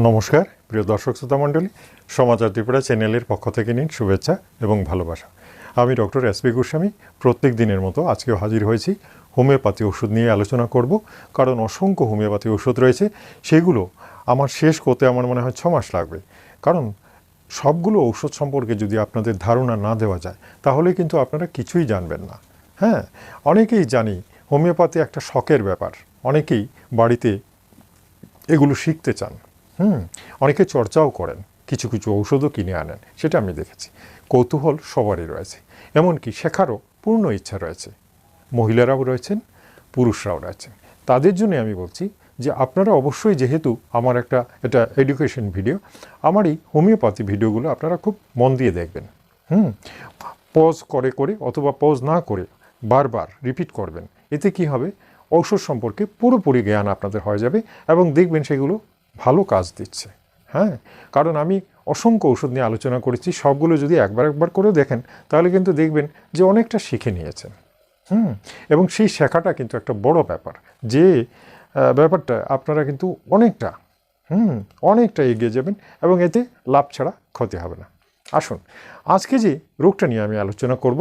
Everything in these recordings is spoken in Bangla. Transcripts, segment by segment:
নমস্কার প্রিয় দর্শক শ্রোতা মণ্ডলী, সমাচার ত্রিপুরা চ্যানেলের পক্ষ থেকে নিন শুভেচ্ছা এবং ভালোবাসা। আমি ডক্টর SP গোস্বামী প্রত্যেক দিনের মতো আজকেও হাজির হয়েছি। হোমিওপ্যাথি ওষুধ নিয়ে আলোচনা করব, কারণ অসংখ্য হোমিওপ্যাথি ওষুধ রয়েছে। সেগুলো আমার শেষ করতে আমার মনে হয় 6 মাস লাগবে, কারণ সবগুলো ঔষধ সম্পর্কে যদি আপনাদের ধারণা না দেওয়া যায় তাহলে কিন্তু আপনারা কিছুই জানবেন না। হ্যাঁ, অনেকেই জানি হোমিওপ্যাথি একটা শখের ব্যাপার, অনেকেই বাড়িতে এগুলো শিখতে চান, অনেকে চর্চাও করেন, কিছু কিছু ঔষধও কিনে আনেন, সেটা আমি দেখেছি। কৌতূহল সবারই রয়েছে, এমনকি শেখারও পূর্ণ ইচ্ছা রয়েছে। মহিলারাও রয়েছেন, পুরুষরাও রয়েছেন। তাদের জন্য আমি বলছি যে আপনারা অবশ্যই, যেহেতু আমার এটা এডুকেশন ভিডিও, আমার এই হোমিওপ্যাথি ভিডিওগুলো আপনারা খুব মন দিয়ে দেখবেন। পজ করে করে অথবা পজ না করে বারবার রিপিট করবেন। এতে কি হবে, ঔষধ সম্পর্কে পুরোপুরি জ্ঞান আপনাদের হয়ে যাবে এবং দেখবেন সেগুলো ভালো কাজ দিচ্ছে। হ্যাঁ, কারণ আমি অসংখ্য ওষুধ নিয়ে আলোচনা করেছি, সবগুলো যদি একবার করে দেখেন তাহলে কিন্তু দেখবেন যে অনেকটা শিখে নিয়েছেন। এবং সেই শেখাটা কিন্তু একটা বড় ব্যাপার, যে ব্যাপারটা আপনারা কিন্তু অনেকটা এগিয়ে যাবেন এবং এতে লাভ ছাড়া ক্ষতি হবে না। আসুন, আজকে যে রোগটা নিয়ে আমি আলোচনা করব,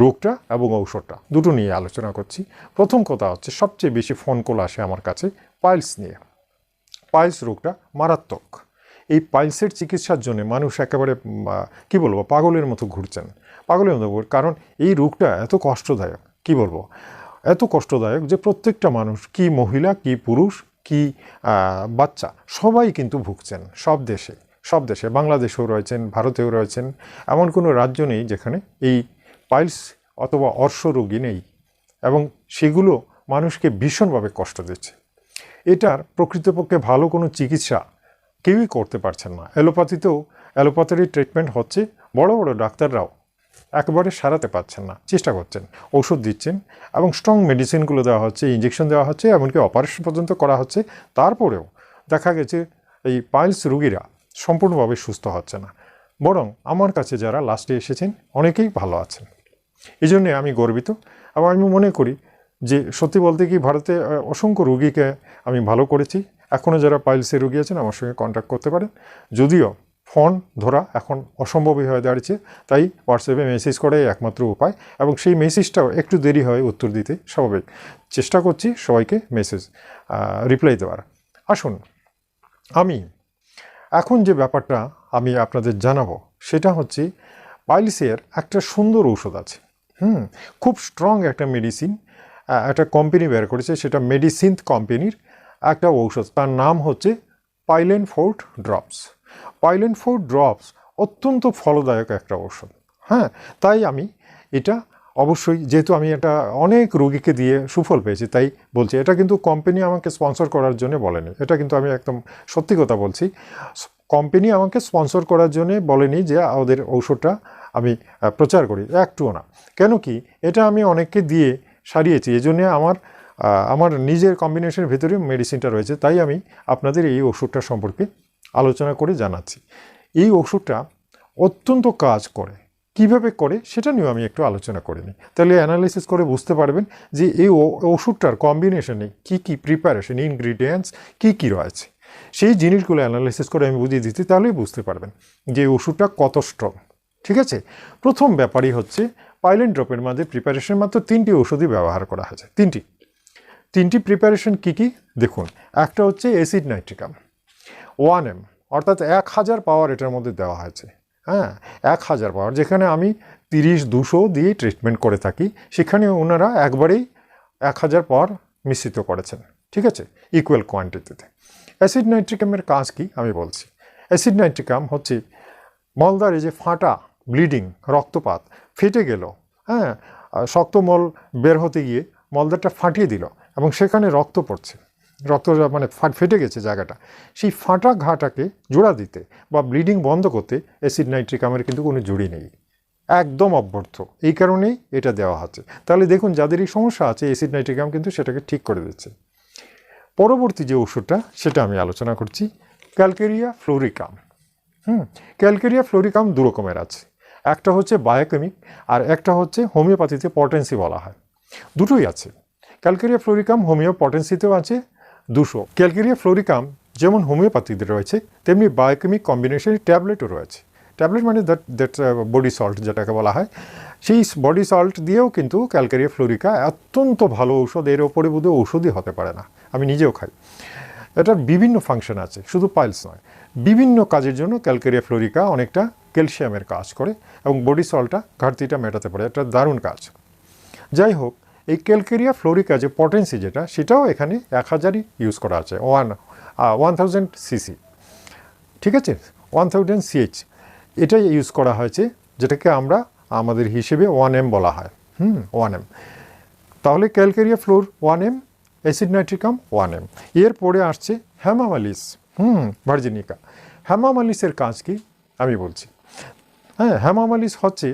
রোগটা এবং ঔষধটা দুটো নিয়ে আলোচনা করছি। প্রথম কথা হচ্ছে, সবচেয়ে বেশি ফোন কল আসে আমার কাছে পাইলস নিয়ে। পাইলস রোগটা মারাত্মক। এই পাইলসের চিকিৎসার জন্য মানুষ একেবারে পাগলের মতো ঘুরছেন, কারণ এই রোগটা এত কষ্টদায়ক, এত কষ্টদায়ক যে প্রত্যেকটা মানুষ, কি মহিলা কি পুরুষ কি বাচ্চা, সবাই কিন্তু ভুগছেন। সব দেশে বাংলাদেশেও রয়েছেন, ভারতেও রয়েছেন, এমন কোনো রাজ্য নেই যেখানে এই পাইলস অথবা অর্শ রোগী নেই, এবং সেগুলো মানুষকে ভীষণভাবে কষ্ট দিচ্ছে। এটার প্রকৃতপক্ষে ভালো কোনো চিকিৎসা কেউই করতে পারছেন না। অ্যালোপ্যাথির ট্রিটমেন্ট হচ্ছে, বড় বড় ডাক্তাররাও একেবারে সারাতে পারছেন না, চেষ্টা করছেন, ওষুধ দিচ্ছেন এবং স্ট্রং মেডিসিনগুলো দেওয়া হচ্ছে, ইঞ্জেকশন দেওয়া হচ্ছে, এমনকি অপারেশন পর্যন্ত করা হচ্ছে। তারপরেও দেখা গেছে এই পাইলস রোগীরা সম্পূর্ণভাবে সুস্থ হচ্ছে না, বরং আমার কাছে যারা লাস্টে এসেছেন অনেকেই ভালো আছেন। এই জন্যে আমি গর্বিত এবং আমি মনে করি যে সত্যি বলতে কি, ভারতে অসংখ্য রোগীকে আমি ভালো করেছি। এখনও যারা পাইলসের রোগী আছেন আমার সঙ্গে কন্ট্যাক্ট করতে পারেন, যদিও ফোন ধরা এখন অসম্ভবই হয়ে দাঁড়িয়েছে, তাই হোয়াটসঅ্যাপে মেসেজ করাই একমাত্র উপায়, এবং সেই মেসেজটাও একটু দেরি হয় উত্তর দিতে, স্বাভাবিক। চেষ্টা করছি সবাইকে মেসেজ রিপ্লাই দেওয়ার। আসুন, আমি এখন যে ব্যাপারটা আমি আপনাদের জানাবো সেটা হচ্ছে, পাইলসের একটা সুন্দর ঔষধ আছে, খুব স্ট্রং একটা মেডিসিন, একটা কোম্পানি বের করেছে, সেটা মেডিসিন্থ কোম্পানির একটা ঔষধ, তার নাম হচ্ছে পাইলেন ফোর্ট ড্রপস। পাইলেন ফোর্ট ড্রপস অত্যন্ত ফলদায়ক একটা ঔষধ। তাই আমি এটা অবশ্যই, যেহেতু আমি এটা অনেক রোগীকে দিয়ে সুফল পেয়েছি, তাই বলছি। এটা কিন্তু কোম্পানি আমাকে স্পন্সর করার জন্য বলেনি, এটা কিন্তু আমি একদম সত্যি কথা বলছি। কোম্পানি আমাকে স্পন্সর করার জন্য বলেনি যে ওদের ঔষধটা আমি প্রচার করি, একটুও না। কেন কি, এটা আমি অনেককে দিয়ে সারিয়েছি, এই জন্যে আমার নিজের কম্বিনেশনের ভেতরে মেডিসিনটা রয়েছে, তাই আমি আপনাদের এই ওষুধটা সম্পর্কে আলোচনা করে জানাচ্ছি। এই ওষুধটা অত্যন্ত কাজ করে, কিভাবে করে সেটা নিয়েও আমি একটু আলোচনা করে নিই, তাহলে অ্যানালাইসিস করে বুঝতে পারবেন যে এই ওষুধটার কম্বিনেশনে কী প্রিপারেশন, ইনগ্রিডিয়েন্টস কী রয়েছে, সেই জিনিসগুলো অ্যানালাইসিস করে আমি বুঝিয়ে দিচ্ছি, তাহলেই বুঝতে পারবেন যে এই ওষুধটা কত স্ট্রং। ঠিক আছে, প্রথম ব্যাপারই হচ্ছে, পাইলেন ড্রপের মধ্যে প্রিপারেশন মাত্র 3টি ওষুধই ব্যবহার করা হয়েছে। তিনটি প্রিপারেশন কী দেখুন। একটা হচ্ছে অ্যাসিড নাইট্রিকাম 1 mg, অর্থাৎ 1000 পাওয়ার এটার মধ্যে দেওয়া হয়েছে। 1000 পাওয়ার, যেখানে আমি 30-200 দিয়ে ট্রিটমেন্ট করে থাকি, সেখানে ওনারা একবারেই 1000 পাওয়ার মিশ্রিত করেছেন। ঠিক আছে, ইকুয়াল কোয়ান্টিটিতে। অ্যাসিড নাইট্রিকামের কাজ কি আমি বলছি। অ্যাসিড নাইট্রিকাম হচ্ছে মলদার এই যে ফাটা, ব্লিডিং, রক্তপাত, ফেটে গেল, শক্ত মল বের হতে গিয়ে মলদারটা ফাটিয়ে দিল এবং সেখানে রক্ত পড়ছে, ফেটে গেছে জায়গাটা, সেই ফাটা ঘাটাকে জোড়া দিতে বা ব্লিডিং বন্ধ করতে অ্যাসিড নাইট্রিকামের কিন্তু কোনো জুড়ি নেই, একদম অব্যর্থ। এই কারণেই এটা দেওয়া হচ্ছে। তাহলে দেখুন, যাদের এই সমস্যা আছে, অ্যাসিড নাইট্রিকাম কিন্তু সেটাকে ঠিক করে দিচ্ছে। পরবর্তী যে ওষুধটা সেটা আমি আলোচনা করছি, ক্যালকেরিয়া ফ্লোরিকাম। ক্যালকেরিয়া ফ্লোরিকাম 2 রকমের আছে, একটা হচ্ছে বায়োকেমিক আর একটা হচ্ছে হোমিওপ্যাথিতে পটেন্সি বলা হয়, দুটোই আছে। ক্যালকেরিয়া ফ্লোরিকাম হোমিও পটেন্সিতেও আছে 200। ক্যালকেরিয়া ফ্লোরিকাম যেমন হোমিওপ্যাথিতে রয়েছে তেমনি বায়োকেমিক কম্বিনেশনের ট্যাবলেটও রয়েছে। ট্যাবলেট মানে দ্যাট বডি সল্ট যেটাকে বলা হয়, সেই বডি সল্ট দিয়েও কিন্তু ক্যালকারিয়া ফ্লোরিকা অত্যন্ত ভালো ঔষধ, এর ওপরে বোধহয় ঔষধই হতে পারে না, আমি নিজেও খাই। এটার বিভিন্ন ফাংশন আছে, শুধু পাইলস নয়, বিভিন্ন কাজের জন্য ক্যালকারিয়া ফ্লোরিকা অনেকটা ক্যালসিয়ামের কাজ করে এবং বডি সল্টটা ঘাটতিটা মেটাতে পারে, এটা দারুণ কাজ। যাই হোক, এই ক্যালকারিয়া ফ্লোরিকা যে পটেন্সি যেটা, সেটাও এখানে 1000ই ইউজ করা আছে, 1000 সিসি, ঠিক আছে, 1000 সিএইচ এটাই ইউজ করা হয়েছে, যেটাকে আমরা আমাদের হিসেবে 1M বলা হয়। 1M। তাহলে Calcarea floor 1M, acid nitricum 1M। এরপরে আসছে হেমামেলিস ভার্জিনিকা। হেমামেলিসের কাজ কি আমি বলছি। হ্যাঁ, হেমামেলিস হচ্ছে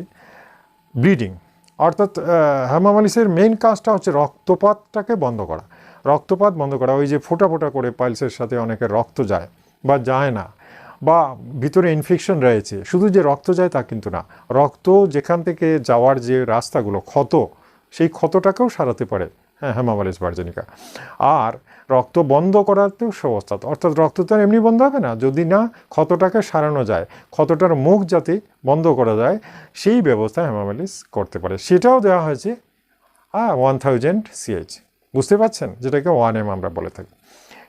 ব্লিডিং, অর্থাৎ হেমামেলিসের মেইন কাজটা হচ্ছে রক্তপাতটাকে বন্ধ করা। রক্তপাত বন্ধ করা, ওই যে ফোঁটা ফোঁটা করে পাইলসের সাথে অনেকের রক্ত যায় বা যায় না, বা ভিতরে ইনফেকশন রয়েছে, শুধু যে রক্ত যায় তা কিন্তু না, রক্ত যেখান থেকে যাওয়ার যে রাস্তাগুলো, ক্ষত, সেই ক্ষতটাকেও সারাতে পারে হ্যাঁ হেমামেলিস ভার্জিনিকা। আর রক্ত বন্ধ করাতেও সহজতা, অর্থাৎ রক্ত তো এমনি বন্ধ হবে না, যদি না ক্ষতটাকে সারানো যায়, ক্ষতটার মুখ যাতে বন্ধ করা যায় সেই ব্যবস্থা হেমামেলিস করতে পারে, সেটাও দেওয়া হয়েছে 1000 সিএইচ। বুঝতে পারছেন, যেটাকে 1M আমরা বলে থাকি।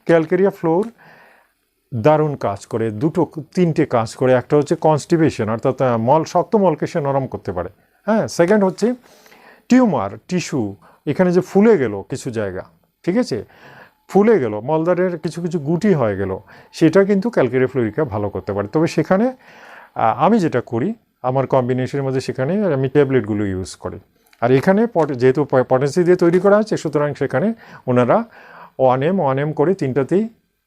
ক্যালকারিয়া ফ্লোর দারুণ কাজ করে, তিনটে কাজ করে। একটা হচ্ছে কনস্টিপেশন, অর্থাৎ শক্ত মলকে সে নরম করতে পারে। হ্যাঁ, সেকেন্ড হচ্ছে টিউমার, টিস্যু, এখানে যে ফুলে গেল কিছু জায়গা, ঠিক আছে, ফুলে গেল, মলদারের কিছু কিছু গুটি হয়ে গেল, সেটা কিন্তু ক্যালকারিয়া ফ্লোরিকা ভালো করতে পারে। তবে সেখানে আমি যেটা করি, আমার কম্বিনেশনের মধ্যে সেখানে আমি ট্যাবলেটগুলো ইউজ করি। আর এখানে যেহেতু পটেন্সি দিয়ে তৈরি করা আছে, সুতরাং সেখানে ওনারা 1M করে তিনটাতেই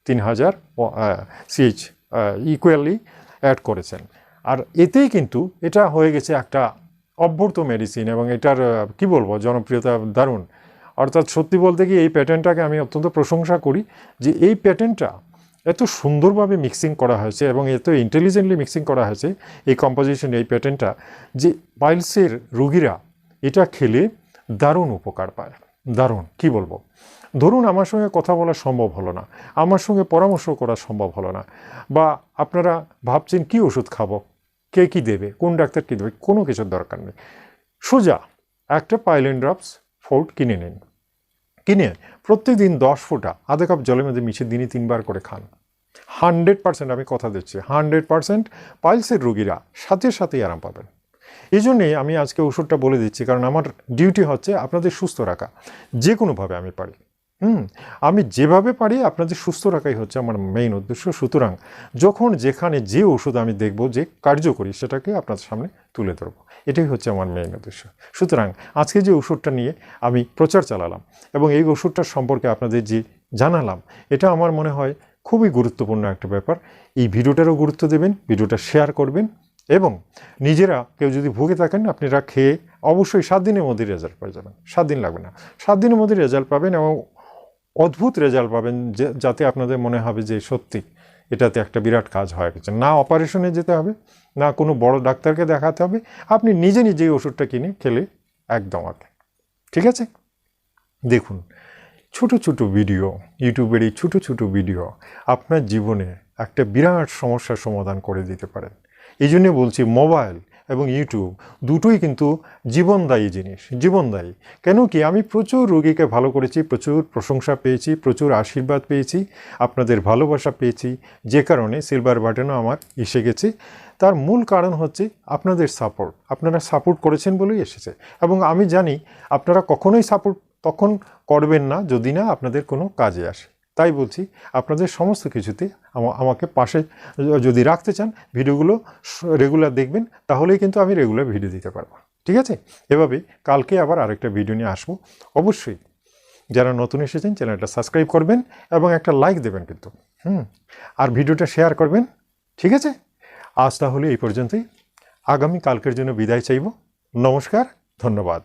3000 সিএইচ ইকুয়ালি অ্যাড করেছেন। আর এতেই কিন্তু এটা হয়ে গেছে একটা অভ্যর্থ মেডিসিন, এবং এটার কি বলবো, জনপ্রিয়তা দারুণ। অর্থাৎ সত্যি বলতে কি, এই প্যাটার্নটাকে আমি অত্যন্ত প্রশংসা করি, যে এই প্যাটার্নটা এত সুন্দরভাবে মিক্সিং করা হয়েছে এবং এত ইন্টেলিজেন্টলি মিক্সিং করা হয়েছে এই কম্পোজিশন, এই প্যাটার্নটা, যে পাইলসের রোগীরা এটা খেলে দারুণ উপকার পায়। দারুণ, কি বলবো। ধরুন আমার সঙ্গে কথা বলা সম্ভব হলো না, আমার সঙ্গে পরামর্শ করা সম্ভব হলো না, বা আপনারা ভাবছেন কি ওষুধ খাবো, কে কী দেবে, কোন ডাক্তার কী দেবে, কোনো কিছুর দরকার নেই। সোজা একটা পাইলেন ড্রপস ফোর্ট কিনে নিন, কিনে প্রত্যেক দিন 10 ফোঁটা আধা কাপ জলের মধ্যে মিশিয়ে দিনে 3 বার করে খান। 100% আমি কথা দিচ্ছি, 100% পাইলসের রোগীরা সাথে সাথেই আরাম পাবেন। এই জন্যেই আমি আজকে ওষুধটা বলে দিচ্ছি, কারণ আমার ডিউটি হচ্ছে আপনাদের সুস্থ রাখা, যে কোনোভাবে আমি পারি। আমি যেভাবে পারি আপনাদের সুস্থ রাখাই হচ্ছে আমার মেইন উদ্দেশ্য। সুতরাং যখন যেখানে যে ওষুধ আমি দেখব যে কার্যকরী, সেটাকে আপনাদের সামনে তুলে ধরবো, এটাই হচ্ছে আমার মেইন উদ্দেশ্য। সুতরাং আজকে যে ওষুধটা নিয়ে আমি প্রচার চালালাম এবং এই ওষুধটার সম্পর্কে আপনাদের যে জানালাম, এটা আমার মনে হয় খুবই গুরুত্বপূর্ণ একটা ব্যাপার। এই ভিডিওটারও গুরুত্ব দেবেন, ভিডিওটা শেয়ার করবেন, এবং নিজেরা কেউ যদি ভুগে থাকেন আপনারা খেয়ে অবশ্যই 7 দিনের মধ্যে রেজাল্ট পেয়ে যাবেন। 7 দিন লাগবে না, 7 দিনের মধ্যে রেজাল্ট পাবেন, এবং অদ্ভুত রেজাল্ট পাবেন, যাতে আপনাদের মনে হবে যে সত্যি এটাতে একটা বিরাট কাজ হয়ে গেছে। না অপারেশনে যেতে হবে, না কোনো বড় ডাক্তারকে দেখাতে হবে, আপনি নিজে নিজেই ওষুধটা কিনে খেলে একদম আগে। ঠিক আছে, দেখুন ছোট ছোট ভিডিও, ইউটিউবের এই ছোট ছোট ভিডিও আপনার জীবনে একটা বিরাট সমস্যার সমাধান করে দিতে পারেন। এই জন্যে বলছি, মোবাইল এবং ইউটিউব দুটোই কিন্তু জীবনদায়ী জিনিস, জীবনদায়ী। কেন কি, আমি প্রচুর রোগীকে ভালো করেছি, প্রচুর প্রশংসা পেয়েছি, প্রচুর আশীর্বাদ পেয়েছি, আপনাদের ভালোবাসা পেয়েছি, যে কারণে সিলভার বাটনও আমার এসে গেছে। তার মূল কারণ হচ্ছে আপনাদের সাপোর্ট, আপনারা সাপোর্ট করেছেন বলেই এসেছে। এবং আমি জানি আপনারা কখনোই সাপোর্ট তখন করবেন না যদি না আপনাদের কোনো কাজে আসে। তাই বলছি, আপনাদের সমস্ত কিছুতে আমাকে পাশে যদি রাখতে চান, ভিডিওগুলো রেগুলার দেখবেন, তাহলেই কিন্তু আমি রেগুলার ভিডিও দিতে পারবো। ঠিক আছে, এভাবে কালকে আবার আরেকটা ভিডিও নিয়ে আসবো। অবশ্যই যারা নতুন এসেছেন চ্যানেলটা সাবস্ক্রাইব করবেন এবং একটা লাইক দেবেন কিন্তু, আর ভিডিওটা শেয়ার করবেন। ঠিক আছে, আজ তাহলে এই পর্যন্তই। আগামী কালকের জন্য বিদায় চাইব। নমস্কার, ধন্যবাদ।